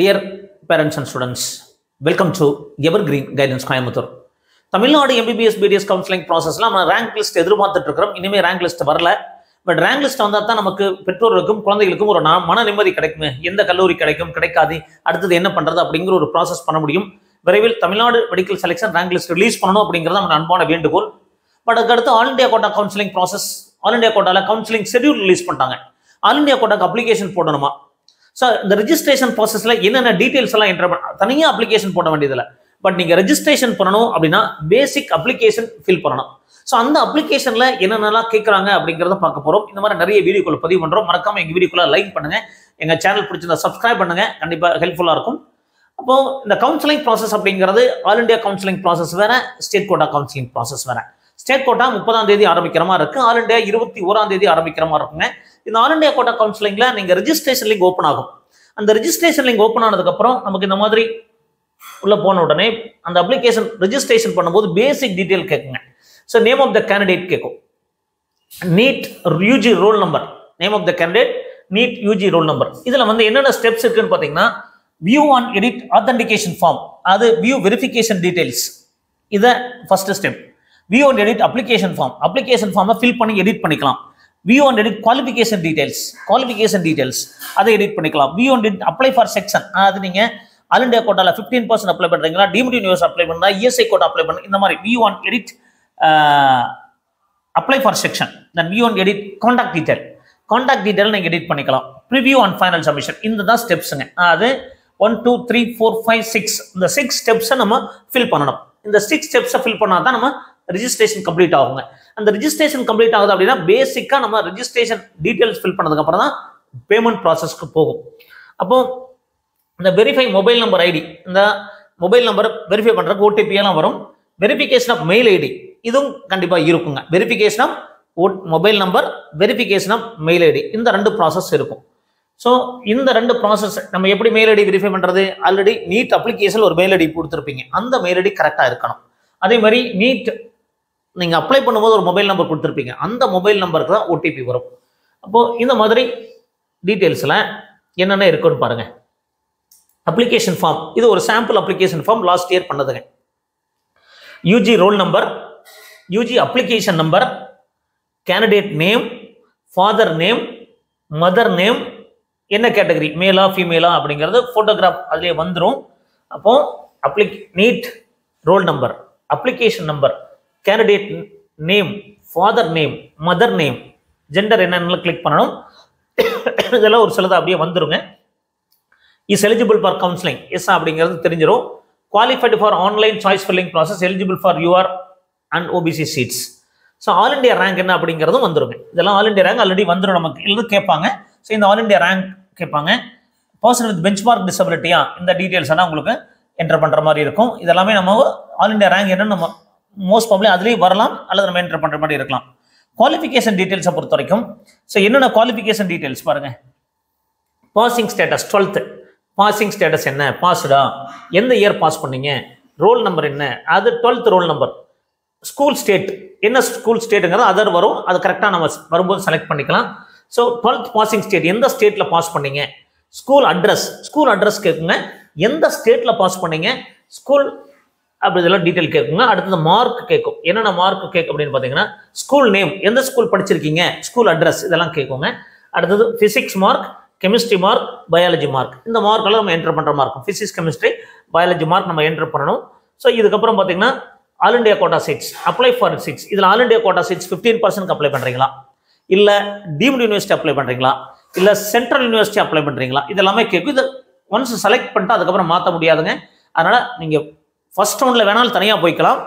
Dear parents and students, welcome to Evergreen Guidance Coimbatore. Tamil Nadu MBBS BDS counselling ப்ராசஸ்ல நம்ம rank list எதிர்பார்த்துட்டு இருக்கிறோம். இனிமே ரேங்க் லிஸ்ட் வரல. பட் ரேங்க் லிஸ்ட் வந்தா தான் நமக்கு பெற்றோர்களுக்கும் குழந்தைகளுக்கும் ஒரு மன நிம்மதி கிடைக்குமே. எந்த கல்லூரி கிடைக்கும் கிடைக்காது அடுத்தது என்ன பண்றது அப்படிங்கிற ஒரு ப்ராசஸ் பண்ண முடியும். விரைவில் Tamil Nadu medical selection rank list release பண்ணணும் அப்படிங்கிறது நம்ம அன்பான வேண்டுகோள். பட் அதுக்கடுத்து all India quota counselling process, all India கோட்டால கவுன்சிலிங் ஷெட்யூல் ரிலீஸ் பண்ணிட்டாங்க. ஆல் இண்டியா கோட்டாக்கு அப்ளிகேஷன் போடணுமா? ஸோ இந்த ரெஜிஸ்ட்ரேஷன் ப்ராசஸில் என்னென்ன டீட்டெயில்ஸ் எல்லாம் என்டர் பண்ண தனியாக அப்ளிகேஷன் போட வேண்டியதில்லை. பட் நீங்கள் ரெஜிஸ்ட்ரேஷன் பண்ணணும் அப்படின்னா பேசிக் அப்ளிகேஷன் ஃபில் பண்ணணும். ஸோ அந்த அப்ளிகேஷனில் என்னென்னலாம் கேட்குறாங்க அப்படிங்கிறத பார்க்க போகிறோம். இந்த மாதிரி நிறைய வீடியோக்குள்ள பதிவு பண்ணுறோம். மறக்காமல் எங்கள் வீடியோக்குள்ள லைக் பண்ணுங்கள், எங்கள் சேனல் பிடிச்சிருந்தா சப்ஸ்கிரைப் பண்ணுங்கள், கண்டிப்பாக ஹெல்ப்ஃபுல்லாக இருக்கும். அப்போது இந்த கவுன்சிலிங் ப்ராசஸ் அப்படிங்கிறது ஆல் இண்டியா கவுன்சிலிங் ப்ராசஸ் வேறு, ஸ்டேட் கோட்டா கவுன்சிலிங் ப்ராசஸ் வேறு. ஸ்டேட் கோட்டா 30ஆம் தேதி ஆரம்பிக்கிற மாதிரி இருக்கு, ஆல் இண்டியா 21ஆம் தேதி ஆரம்பிக்கிற மாதிரி இருக்குங்க. இந்த ஆல் இண்டியா கோட்டா கவுன்சிலிங்ல நீங்க ரெஜிஸ்ட்ரேஷன் லிங்க் ஓப்பன் ஆகும். அந்த ரெஜிஸ்ட்ரேஷன் லிங்க் ஓப்பன் ஆனதுக்கு அப்புறம் நமக்கு இந்த மாதிரி உள்ள போன உடனே அந்த அப்ளிகேஷன் ரெஜிஸ்ட்ரேஷன் பண்ணும்போது பேசிக் டீடைல் கேட்குங்க. So name of the candidate கேட்கும், NEET UG roll number, name of the candidate, NEET UG roll number. இதுல வந்து என்னென்ன ஸ்டெப்ஸ் இருக்குன்னு பாத்தீங்கன்னா, view and edit authentication form, அது வியூ வெரிஃபிகேஷன் டீடைல்ஸ், இதை first step. View and edit application form, application ஃபார்மை fill பண்ணி எடிட் பண்ணிக்கலாம். View and edit qualification details அதை எடிட் பண்ணிக்கலாம். View and edit apply for section, அது நீங்க ஆல் இண்டியா கோட்டால 15% அப்ளை பண்றீங்களா, டீம்டு யூனிவர்சிட்டி அப்ளை பண்ணா, இஎஸ்ஐ கோட்டா அப்ளை பண்ண, இந்த மாதிரி view and edit apply for section. Then view and edit contact detail நீங்க எடிட் பண்ணிக்கலாம். ப்ரிவியூ ஆன் ஃபைனல் சப்மிஷன், இந்த தான் ஸ்டெப்ஸுங்க. அது 1 2 3 4 5 6, இந்த 6 ஸ்டெப்ஸை நம்ம ஃபில் பண்ணணும். இந்த 6 ஸ்டெப்ஸை ஃபில் பண்ணால் தான் நம்ம ரெஜிஸ்ட்ரேஷன் கம்ப்ளீட் ஆகுங்க. அந்த ரெஜிஸ்ட்ரேஷன் கம்ப்ளீட் ஆகுது அப்படின்னா பேசிக்காக நம்ம ரெஜிஸ்ட்ரேஷன் டீடைல்ஸ் ஃபில் பண்ணதுக்கு அப்புறம் தான் பேமெண்ட் ப்ராசஸ்க்கு போகும். அப்போ இந்த வெரிஃபை மொபைல் நம்பர் ஐடி, இந்த மொபைல் நம்பரை வெரிஃபை பண்ணுறதுக்கு ஓடிபி எல்லாம் வரும். வெரிஃபிகேஷன் ஆஃப் மெயில் ஐடி, இதுவும் கண்டிப்பாக இருக்குங்க. Verification of mobile number, verification of mail ID, இந்த 2 ப்ராசஸ் இருக்கும். ஸோ இந்த 2 ப்ராசஸ் நம்ம எப்படி மெயில் ஐடி வெரிஃபை பண்ணுறது? ஆல்ரெடி நீட் அப்ளிகேஷன் ஒரு மெயில் ஐடி கொடுத்துருப்பீங்க, அந்த மெயில் ஐடி கரெக்டாக இருக்கணும். அதே மாதிரி நீட் நீங்கள் அப்ளை பண்ணும்போது ஒரு மொபைல் நம்பர் கொடுத்துருப்பீங்க, அந்த மொபைல் நம்பருக்கு தான் ஓடிபி வரும். அப்போது இந்த மாதிரி டீட்டெயில்ஸில் என்னென்ன இருக்குன்னு பாருங்கள். அப்ளிகேஷன் ஃபார்ம், இது ஒரு sample application form, last year பண்ணதுங்க. UG roll number, UG application number, candidate name, father name, mother name, என்ன கேட்டகரி, மேலா ஃபீமேலா அப்படிங்கிறது ஃபோட்டோகிராஃப் அதிலே வந்துடும். அப்போது NEET roll number, application number, candidate name, father name, mother name, gender என்னன்னு click பண்ணணும். இதெல்லாம் ஒரு சிலது அப்படியே வந்துருங்க. Is eligible for counselling, yes அப்படிங்கிறது தெரிஞ்சிடும். Qualified for online choice filling process, eligible for UR and OBC seeds. So all India rank என்ன அப்படிங்கிறதும் வந்துருங்க. இதெல்லாம் ஆல் இண்டியா ரேங்க் ஆல்ரெடி வந்துடும், நமக்கு இல்லை கேட்பாங்க. ஸோ இந்த ஆல் இண்டியா ரேங்க் கேட்பாங்க. பர்சன் வித் பெஞ்ச்மார்க் டிசபிலிட்டியா, இந்த டீட்டெயில்ஸ் எல்லாம் உங்களுக்கு என்டர் பண்ணுற மாதிரி இருக்கும். இதெல்லாமே நம்ம ஆல் இண்டியா ரேங்க் என்னன்னு நம்ம மோஸ்ட் ப்ராபப்லி அதுலேயும் வரலாம், அல்லது நம்ம என்டர் பண்ணுற மாதிரி இருக்கலாம். குவாலிஃபிகேஷன் டீட்டெயில்ஸை பொறுத்த வரைக்கும் ஸோ என்னென்ன குவாலிஃபிகேஷன் டீட்டெயில்ஸ் பாருங்க. Passing status 12th, passing status என்ன, பாஸ்டா, எந்த இயர் பாஸ் பண்ணீங்க, ரோல் நம்பர் என்ன, அது 12th roll number. School state, என்ன ஸ்கூல் ஸ்டேட்டுங்கிறது அதர் வரும், அது கரெக்டாக நம்ம வரும்போது செலக்ட் பண்ணிக்கலாம். ஸோ 12th பாசிங் ஸ்டேட், எந்த ஸ்டேட்டில் பாஸ் பண்ணீங்க. ஸ்கூல் அட்ரஸ் கேட்குங்க, எந்த ஸ்டேட்டில் பாஸ் பண்ணீங்க, ஸ்கூல் அப்படி இதெல்லாம் டீட்டெயில் கேட்குங்க. அடுத்தது மார்க் கேட்கும், என்னென்ன மார்க் கேட்கும் அப்படின்னு பார்த்தீங்கன்னா, ஸ்கூல் நேம், எந்த ஸ்கூல் படிச்சிருக்கீங்க, ஸ்கூல் அட்ரஸ், இதெல்லாம் கேட்குங்க. அடுத்தது physics mark, chemistry mark, biology mark, இந்த மார்க்கெல்லாம் நம்ம என்டர் பண்ணுற மார்க்கும். ஃபிசிக்ஸ், கெமிஸ்ட்ரி, பயாலஜி மார்க் நம்ம என்டர் பண்ணணும். ஸோ இதுக்கப்புறம் பார்த்தீங்கன்னா all India quota seats, apply for seats. இதில் all India quota seats 15% apply பண்ணுறீங்களா, இல்லை டீம்டு யூனிவர்சிட்டி அப்ளை பண்ணுறீங்களா, இல்லை சென்ட்ரல் யூனிவர்சிட்டி அப்ளை பண்ணுறீங்களா, இதெல்லாமே கேட்கும். இதை ஒன்ஸ் செலக்ட் பண்ணிட்டு அதுக்கப்புறம் மாற்ற முடியாதுங்க. அதனால் நீங்கள் ஃபர்ஸ்ட் ரவுண்டில் வேணாலும் தனியாக போய்க்கலாம்,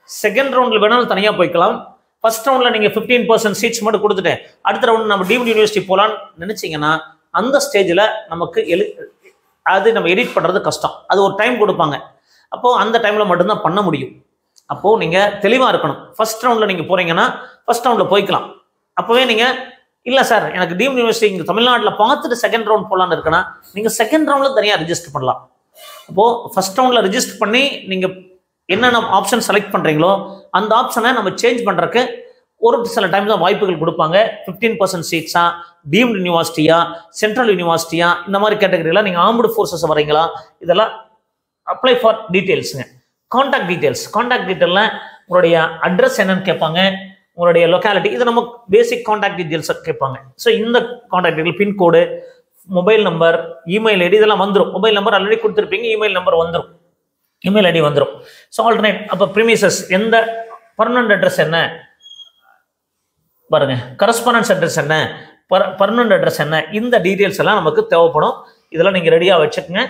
செகண்ட் ரவுண்டில் வேணாலும் தனியாக போய்க்கலாம். ஃபர்ஸ்ட் ரவுண்டில் நீங்கள் 15% சீட்ஸ் மட்டும் கொடுத்துட்டு அடுத்த ரவுண்ட் நம்ம டீம்டு யூனிவர்சிட்டி போகலான்னு நினச்சிங்கன்னா அந்த ஸ்டேஜில் நமக்கு அது நம்ம எடிட் பண்ணுறது கஷ்டம், அது ஒரு டைம் கொடுப்பாங்க. அப்போது அந்த டைமில் மட்டும்தான் பண்ண முடியும். அப்போது நீங்கள் தெளிவாக இருக்கணும். ஃபர்ஸ்ட் ரவுண்டில் நீங்கள் போகிறீங்கன்னா ஃபர்ஸ்ட் ரவுண்டில் போய்க்கலாம். அப்போவே நீங்கள் இல்லை சார் எனக்கு டீம்டு யூனிவர்சிட்டி இங்கே தமிழ்நாட்டில் பார்த்துட்டு செகண்ட் ரவுண்ட் போகலான்னு இருக்குன்னா நீங்கள் செகண்ட் ரவுண்டில் தனியாக ரிஜிஸ்டர் பண்ணலாம். அப்போது ஃபர்ஸ்ட் ரவுண்டில் ரிஜிஸ்டர் பண்ணி நீங்கள் என்னென்ன ஆப்ஷன் செலக்ட் பண்ணுறீங்களோ அந்த ஆப்ஷனை நம்ம சேஞ்ச் பண்ணுறதுக்கு ஒரு சில டைம் தான் வாய்ப்புகள் கொடுப்பாங்க. 15% சீட்ஸா, டீம்டு யூனிவர்சிட்டியா, சென்ட்ரல் யூனிவர்சிட்டியா, இந்த மாதிரி கேட்டகரியில் நீங்கள் ஆர்ம்டு ஃபோர்ஸஸ் வரீங்களா, இதெல்லாம் அப்ளை ஃபார் டீட்டெயில்ஸுங்க. கான்டாக்ட் டீட்டெயிலில் உங்களுடைய அட்ரஸ் என்னன்னு கேட்பாங்க, உங்களுடைய லொக்காலிட்டி, இது நம்ம பேசிக் கான்டாக்ட் டீட்டெயில்ஸ் கேட்பாங்க. ஸோ இந்த contact detail, pincode, mobile number, email ID இதெல்லாம் வந்துடும். மொபைல் நம்பர் ஆல்ரெடி கொடுத்துருப்பீங்க, இமெயில் நம்பர் வந்துடும், இமெயில் ஐடி வந்துடும். ஸோ ஆல்டர்னேட் அப்போ ப்ரிமிசஸ் எந்த பர்மனன்ட் அட்ரஸ் என்ன பாருங்க, கரஸ்பாண்டன்ஸ் அட்ரஸ் என்ன, பர்மனன்ட் அட்ரஸ் என்ன, இந்த டீட்டெயில்ஸ் எல்லாம் நமக்கு தேவைப்படும். இதெல்லாம் நீங்கள் ரெடியாக வச்சுக்கோங்க.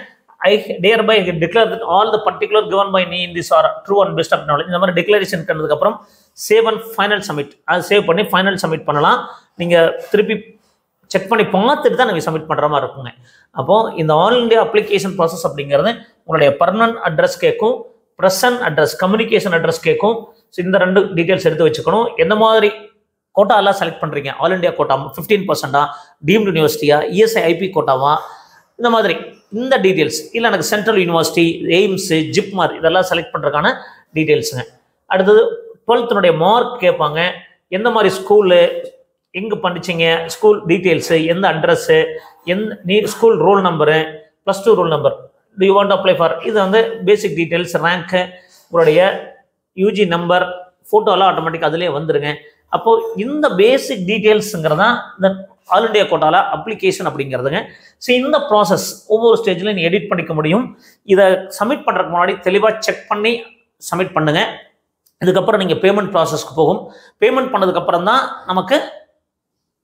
I hereby declare that all the particular given by me in this are true and best of knowledge. இந்த மாதிரி டிக்ளரேஷன் பண்ணதுக்கு அப்புறம் சேவ் அண்ட் ஃபைனல் சப்மிட், அது சேவ் பண்ணி ஃபைனல் சப்மிட் பண்ணலாம். நீங்கள் திருப்பி செக் பண்ணி பார்த்துட்டு தான் நீங்கள் சப்மிட் பண்ணுற மாதிரி இருக்குங்க. அப்போது இந்த ஆல் இண்டியா அப்ளிகேஷன் ப்ராசஸ் அப்படிங்கிறது உங்களுடைய பர்மனன்ட் அட்ரஸ் கேட்கும், ப்ரெசன்ட் அட்ரஸ், கம்யூனிகேஷன் அட்ரஸ் கேட்கும். ஸோ இந்த 2 டீட்டெயில்ஸ் எடுத்து வச்சுக்கணும். எந்த மாதிரி கோட்டாலாம் செலக்ட் பண்ணுறீங்க, ஆல் இண்டியா கோட்டா 15%, டீம்டு யூனிவர்சிட்டியா, இஎஸ்ஐ ஐபி கோட்டாவா, இந்த மாதிரி இந்த டீட்டெயில்ஸ், இல்லை எனக்கு சென்ட்ரல் யூனிவர்சிட்டி, எய்ம்ஸு, ஜிப்மார் இதெல்லாம் செலக்ட் பண்ணுறதுக்கான டீட்டெயில்ஸுங்க. அடுத்தது 12th மார்க் கேட்பாங்க, எந்த மாதிரி ஸ்கூலு, எங்கே படிச்சிங்க, ஸ்கூல் டீட்டெயில்ஸு, எந்த address, school roll number, +2 roll number, to you want apply for, இது வந்து பேசிக் டீட்டெயில்ஸ், ரேங்க்கு, உங்களுடைய யூஜி நம்பர், ஃபோட்டோலாம் ஆட்டோமேட்டிக் அதிலே வந்துருங்க. அப்போது இந்த பேசிக் டீட்டெயில்ஸுங்கிறதான் இந்த ஆல் இண்டியா கோட்டால அப்ளிகேஷன் அப்படிங்கிறதுங்க. ஸோ இந்த ப்ராசஸ் ஒவ்வொரு ஸ்டேஜ்லையும் நீ எடிட் பண்ணிக்க முடியும். இதை சப்மிட் பண்ணுறதுக்கு முன்னாடி தெளிவாக செக் பண்ணி சப்மிட் பண்ணுங்க. இதுக்கப்புறம் நீங்கள் பேமெண்ட் ப்ராசஸ்க்கு போகும். பேமெண்ட் பண்ணதுக்கப்புறம் தான் நமக்கு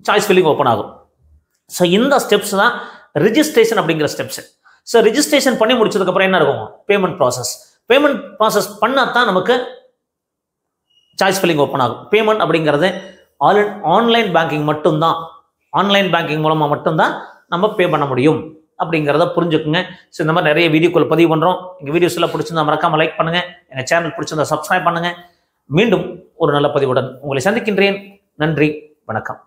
சாய்ஸ் ஃபில்லிங் ஓப்பன் ஆகும். ஸோ இந்த ஸ்டெப்ஸ் தான் ரிஜிஸ்ட்ரேஷன் அப்படிங்கிற ஸ்டெப்ஸ். ஸோ ரிஜிஸ்ட்ரேஷன் பண்ணி முடிச்சதுக்கப்புறம் என்ன இருக்கும், பேமெண்ட் ப்ராசஸ். பேமெண்ட் ப்ராசஸ் பண்ணால் தான் நமக்கு சாய்ஸ் ஃபில்லிங் ஓப்பன் ஆகும். பேமெண்ட் அப்படிங்கிறது ஆன்லைன் பேங்கிங் மட்டும்தான், ஆன்லைன் பேங்கிங் மூலமாக மட்டும்தான் நம்ம பே பண்ண முடியும் அப்படிங்கிறத புரிஞ்சுக்குங்க. ஸோ இந்த மாதிரி நிறைய வீடியோக்கள் பதிவு பண்ணுறோம். எங்கள் வீடியோஸ் எல்லாம் பிடிச்சிருந்தா மறக்காமல் லைக் பண்ணுங்கள், எங்கள் சேனல் பிடிச்சிருந்தா சப்ஸ்கிரைப் பண்ணுங்கள். மீண்டும் ஒரு நல்ல பதிவுடன் உங்களை சந்திக்கின்றேன். நன்றி, வணக்கம்.